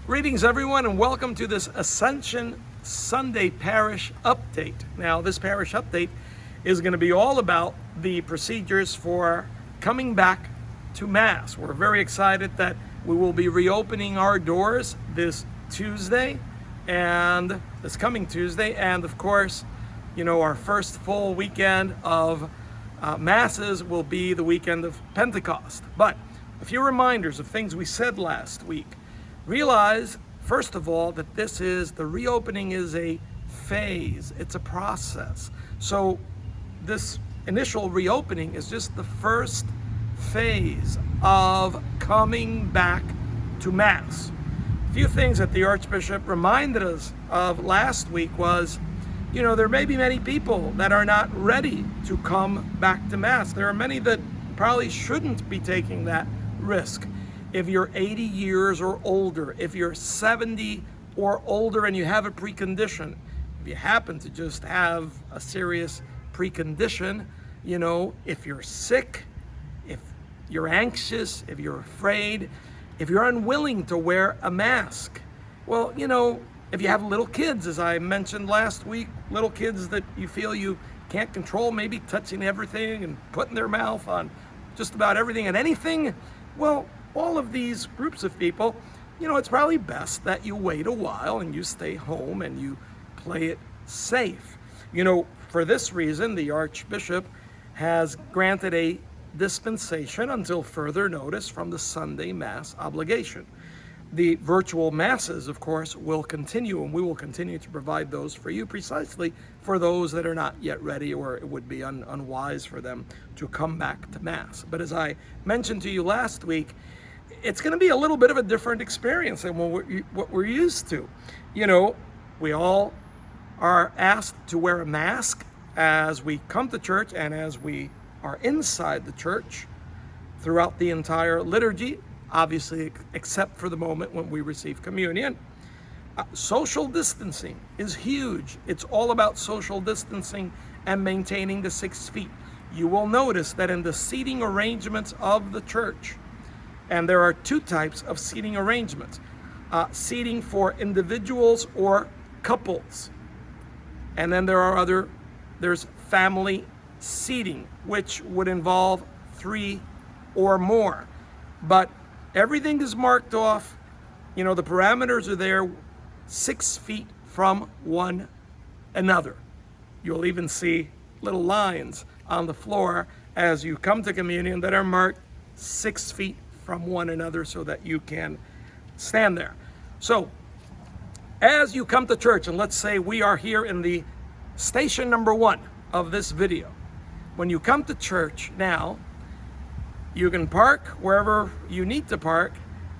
Greetings, everyone, and welcome to this Ascension Sunday Parish Update. Now, this Parish Update is going to be all about the procedures for coming back to Mass. We're very excited that we will be reopening our doors this Tuesday and this coming Tuesday, and of course, our first full weekend of Masses will be the weekend of Pentecost. But a few reminders of things we said last week. Realize, first of all, that the reopening is a phase, it's a process. So this initial reopening is just the first phase of coming back to Mass. A few things that the Archbishop reminded us of last week was, there may be many people that are not ready to come back to Mass. There are many that probably shouldn't be taking that risk. If you're 80 years or older, if you're 70 or older and you have a precondition, if you happen to just have a serious precondition, if you're sick, if you're anxious, if you're afraid, if you're unwilling to wear a mask, well, if you have little kids, as I mentioned last week, little kids that you feel you can't control, maybe touching everything and putting their mouth on just about everything and anything, well, all of these groups of people, it's probably best that you wait a while and you stay home and you play it safe. For this reason, the Archbishop has granted a dispensation until further notice from the Sunday Mass obligation. The virtual Masses, of course, will continue, and we will continue to provide those for you precisely for those that are not yet ready, or it would be unwise for them to come back to Mass. But as I mentioned to you last week, it's going to be a little bit of a different experience than what we're used to. We all are asked to wear a mask as we come to church and as we are inside the church throughout the entire liturgy, obviously except for the moment when we receive communion. Social distancing is huge. It's all about social distancing and maintaining the 6 feet. You will notice that in the seating arrangements of the church, and there are two types of seating arrangements, seating for individuals or couples. And then there's family seating, which would involve 3 or more. But everything is marked off. The parameters are there, 6 feet from one another. You'll even see little lines on the floor as you come to communion that are marked 6 feet from one another so that you can stand there. So as you come to church, and let's say we are here in the station number 1 of this video. When you come to church now, you can park wherever you need to park,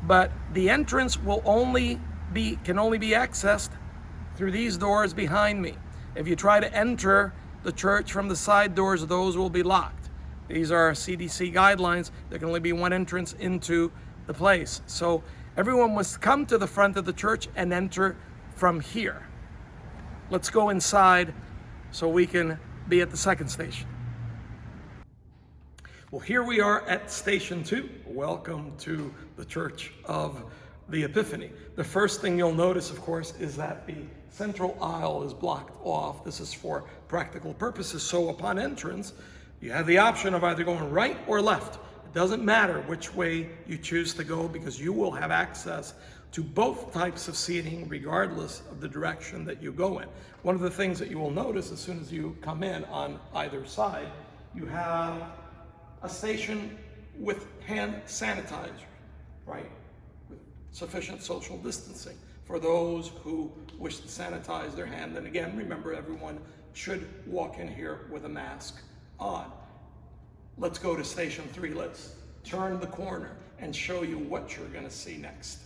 but the entrance can only be accessed through these doors behind me. If you try to enter the church from the side doors, those will be locked. These are CDC guidelines. There can only be one entrance into the place. So everyone must come to the front of the church and enter from here. Let's go inside so we can be at the second station. Well, here we are at Station 2. Welcome to the Church of the Epiphany. The first thing you'll notice, of course, is that the central aisle is blocked off. This is for practical purposes. So upon entrance, you have the option of either going right or left. It doesn't matter which way you choose to go because you will have access to both types of seating regardless of the direction that you go in. One of the things that you will notice as soon as you come in on either side, you have a station with hand sanitizer, right? With sufficient social distancing for those who wish to sanitize their hand. And again, remember, everyone should walk in here with a mask on. Let's go to Station 3. Let's turn the corner and show you what you're going to see next.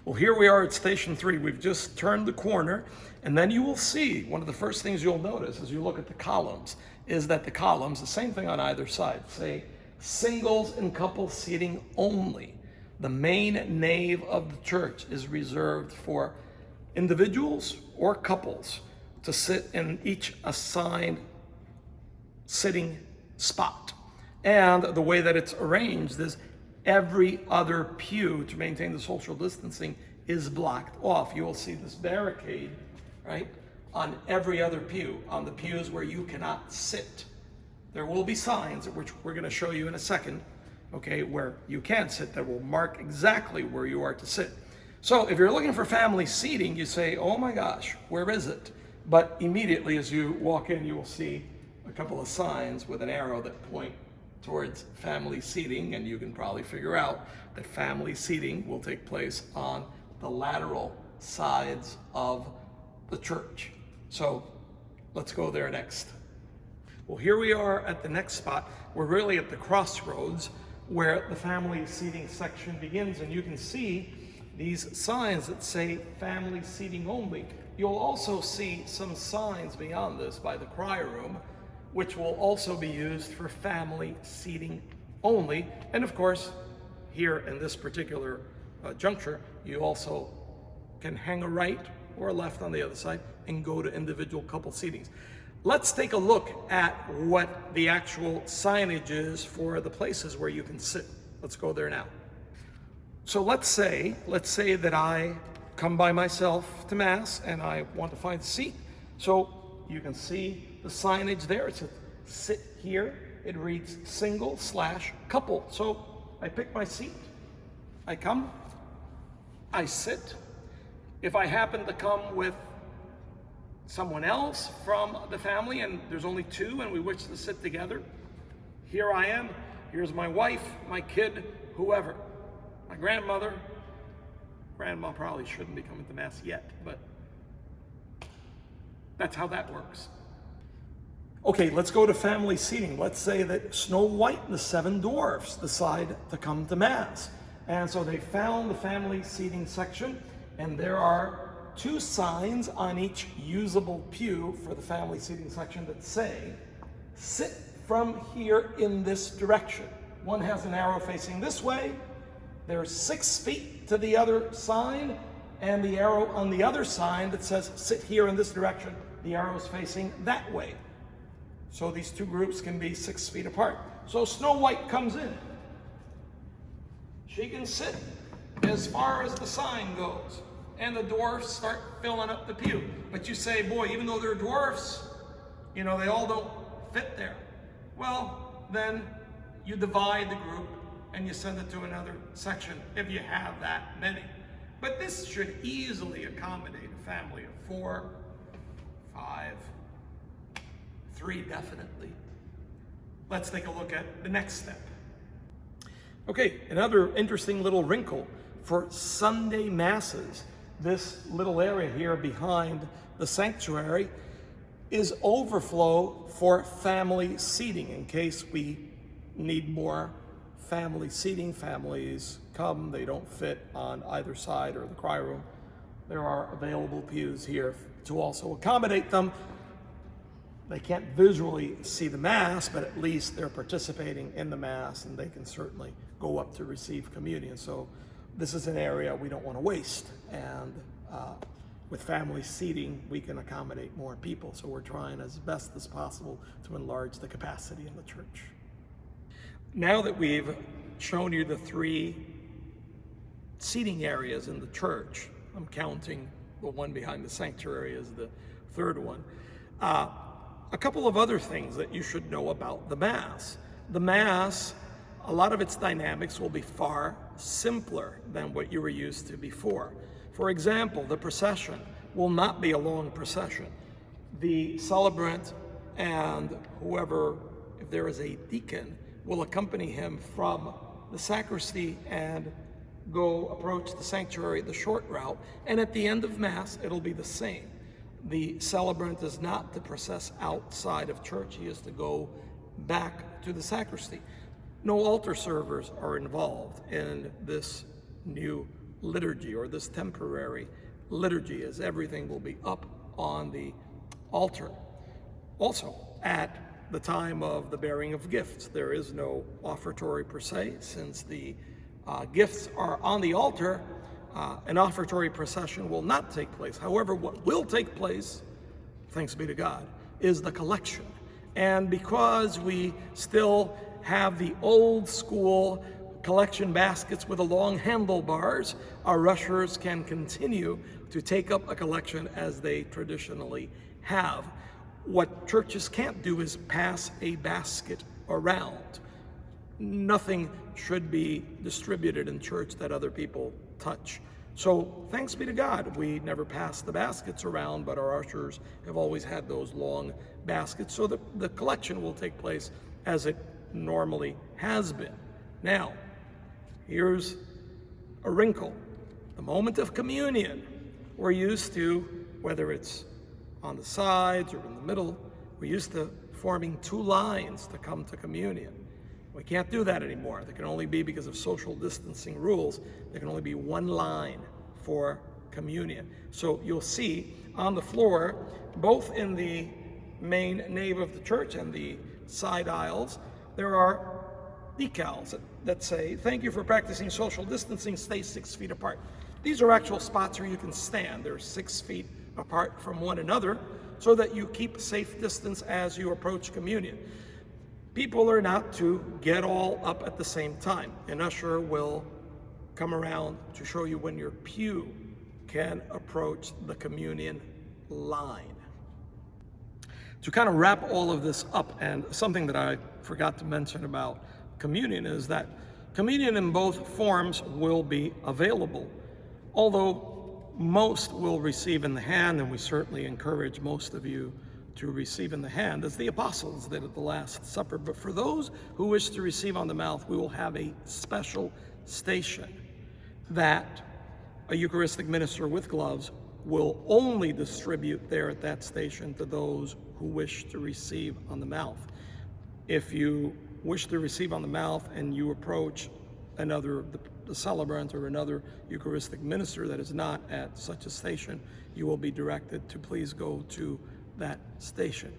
Well, here we are at Station 3. We've just turned the corner, and then you will see, one of the first things you'll notice as you look at the columns, is that the columns, the same thing on either side, say singles and couple seating only. The main nave of the church is reserved for individuals or couples to sit in each assigned sitting spot. And the way that it's arranged is Every other pew, to maintain the social distancing, is blocked off. You will see this barricade, right, on every other pew, on the pews where you cannot sit. There will be signs, which we're going to show you in a second, okay, where you can sit, that will mark exactly where you are to sit. So if you're looking for family seating, you say, oh my gosh, where is it? But immediately as you walk in, you will see a couple of signs with an arrow that point towards family seating, and you can probably figure out that family seating will take place on the lateral sides of the church. So let's go there next. Well, here we are at the next spot. We're really at the crossroads where the family seating section begins, and you can see these signs that say family seating only. You'll also see some signs beyond this by the choir room, which will also be used for family seating only. And of course, here in this particular juncture, you also can hang a right or a left on the other side and go to individual couple seatings. Let's take a look at what the actual signage is for the places where you can sit. Let's go there now. So let's say that I come by myself to Mass and I want to find a seat. So you can see the signage there. It says sit here. It reads single/couple. So I pick my seat. I come. I sit. If I happen to come with someone else from the family and there's only two and we wish to sit together, here I am. Here's my wife, my kid, whoever. My grandmother. Grandma probably shouldn't be coming to Mass yet, but that's how that works. Okay, let's go to family seating. Let's say that Snow White and the Seven Dwarfs decide to come to Mass. And so they found the family seating section, and there are two signs on each usable pew for the family seating section that say, sit from here in this direction. One has an arrow facing this way. There's 6 feet to the other side, and the arrow on the other side that says sit here in this direction, the arrow is facing that way. So these two groups can be 6 feet apart. So Snow White comes in. She can sit as far as the sign goes, and the dwarfs start filling up the pew. But you say, boy, even though they're dwarfs, you know, they all don't fit there. Well, then you divide the group and you send it to another section if you have that many. But this should easily accommodate a family of 4, 5, 3 definitely. Let's take a look at the next step. Okay, another interesting little wrinkle for Sunday Masses. This little area here behind the sanctuary is overflow for family seating in case we need more family seating. Families come, they don't fit on either side or the choir room. There are available pews here to also accommodate them. They can't visually see the Mass, but at least they're participating in the Mass and they can certainly go up to receive communion. So this is an area we don't want to waste. And with family seating, we can accommodate more people. So we're trying as best as possible to enlarge the capacity in the church. Now that we've shown you the 3 seating areas in the church, I'm counting the one behind the sanctuary as the 3rd one. A couple of other things that you should know about the Mass. The Mass, a lot of its dynamics will be far simpler than what you were used to before. For example, the procession will not be a long procession. The celebrant and whoever, if there is a deacon, will accompany him from the sacristy and go approach the sanctuary the short route. And at the end of Mass, it'll be the same. The celebrant is not to process outside of church. He is to go back to the sacristy. No altar servers are involved in this new liturgy or this temporary liturgy, as everything will be up on the altar. Also, at the time of the bearing of gifts, there is no offertory per se. Since the gifts are on the altar, an offertory procession will not take place. However, what will take place, thanks be to God, is the collection. And because we still have the old school collection baskets with the long handlebars, our ushers can continue to take up a collection as they traditionally have. What churches can't do is pass a basket around. Nothing should be distributed in church that other people touch. So thanks be to God, we never pass the baskets around, but our ushers have always had those long baskets, so the collection will take place as it normally has been. Now, here's a wrinkle. The moment of communion, we're used to, whether it's on the sides or in the middle, we're used to forming two lines to come to communion. We can't do that anymore. There can only be, because of social distancing rules, there can only be one line for communion. So you'll see on the floor, both in the main nave of the church and the side aisles, there are decals that say, "Thank you for practicing social distancing, stay 6 feet apart." These are actual spots where you can stand. They're 6 feet apart from one another so that you keep safe distance as you approach communion. People are not to get all up at the same time. An usher will come around to show you when your pew can approach the communion line. To kind of wrap all of this up, and something that I forgot to mention about communion is that communion in both forms will be available. Although most will receive in the hand, and we certainly encourage most of you to receive in the hand, as the apostles did at the Last Supper. But for those who wish to receive on the mouth, we will have a special station that a Eucharistic minister with gloves will only distribute there at that station to those who wish to receive on the mouth. If you wish to receive on the mouth and you approach the celebrant or another Eucharistic minister that is not at such a station, you will be directed to please go to that station.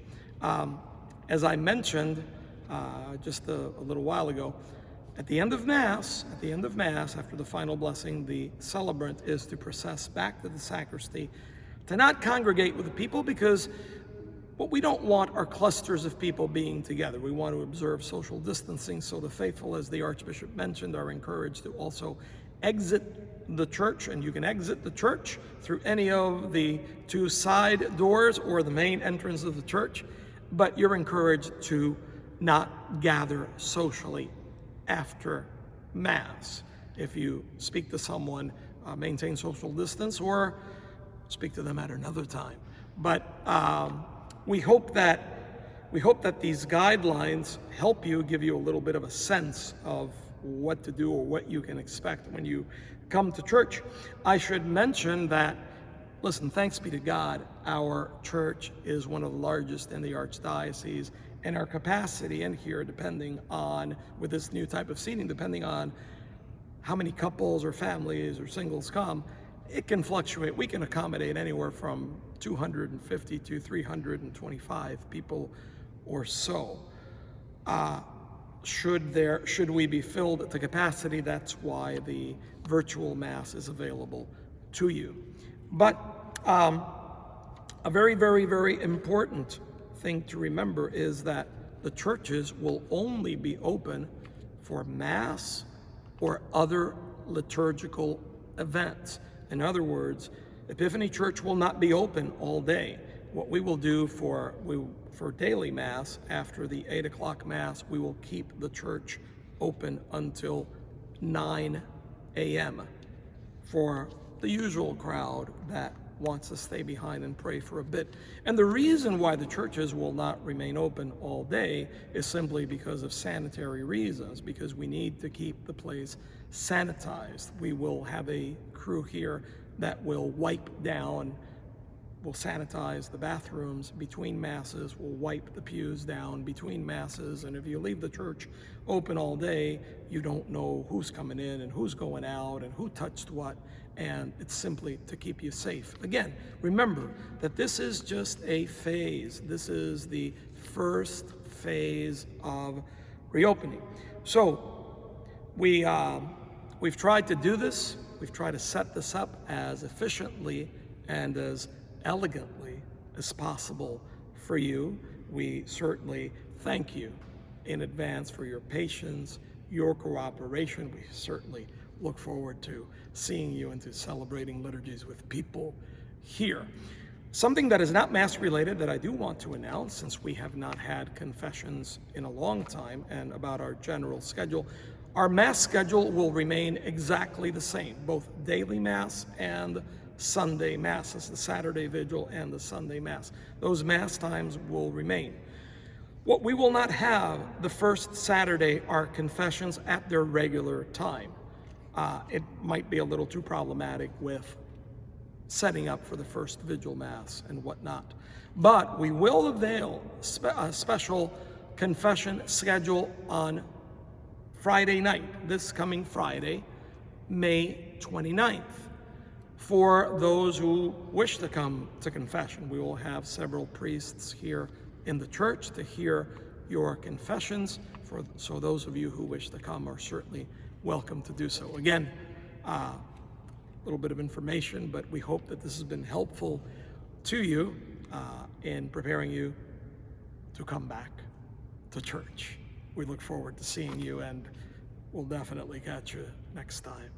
As I mentioned just a little while ago, at the end of Mass, after the final blessing, the celebrant is to process back to the sacristy, to not congregate with the people, because what we don't want are clusters of people being together. We want to observe social distancing, so the faithful, as the Archbishop mentioned, are encouraged to also exit the church, and you can exit the church through any of the two side doors or the main entrance of the church, but you're encouraged to not gather socially after Mass. If you speak to someone, maintain social distance or speak to them at another time. But we hope that these guidelines help you, give you a little bit of a sense of what to do or what you can expect when you come to church. I should mention that, listen, thanks be to God, our church is one of the largest in the Archdiocese, and our capacity in here, depending on, with this new type of seating, depending on how many couples or families or singles come, it can fluctuate. We can accommodate anywhere from 250 to 325 people or so. Should we be filled at the capacity, that's why the virtual Mass is available to you. But a very, very, very important thing to remember is that the churches will only be open for Mass or other liturgical events. In other words, Epiphany Church will not be open all day. What we will do for daily Mass, after the 8 o'clock Mass, we will keep the church open until 9 a.m. for the usual crowd that wants to stay behind and pray for a bit. And the reason why the churches will not remain open all day is simply because of sanitary reasons, because we need to keep the place sanitized. We will have a crew here that will wipe down, will sanitize the bathrooms between Masses, will wipe the pews down between Masses, and if you leave the church open all day, you don't know who's coming in and who's going out and who touched what, and it's simply to keep you safe. Again, remember that this is just a phase. This is the first phase of reopening. So we've tried to do this. We've tried to set this up as efficiently and as elegantly as possible for you. We certainly thank you in advance for your patience, your cooperation. We certainly look forward to seeing you and to celebrating liturgies with people here. Something that is not Mass related that I do want to announce, since we have not had confessions in a long time, and about our general schedule, our Mass schedule will remain exactly the same, both daily Mass and Sunday Masses, the Saturday Vigil and the Sunday Mass. Those Mass times will remain. What we will not have the first Saturday are confessions at their regular time. It might be a little too problematic with setting up for the first Vigil Mass and whatnot. But we will avail a special confession schedule on Friday night, this coming Friday, May 29th. For those who wish to come to confession, we will have several priests here in the church to hear your confessions. So those of you who wish to come are certainly welcome to do so. Again, a little bit of information, but we hope that this has been helpful to you in preparing you to come back to church. We look forward to seeing you, and we'll definitely catch you next time.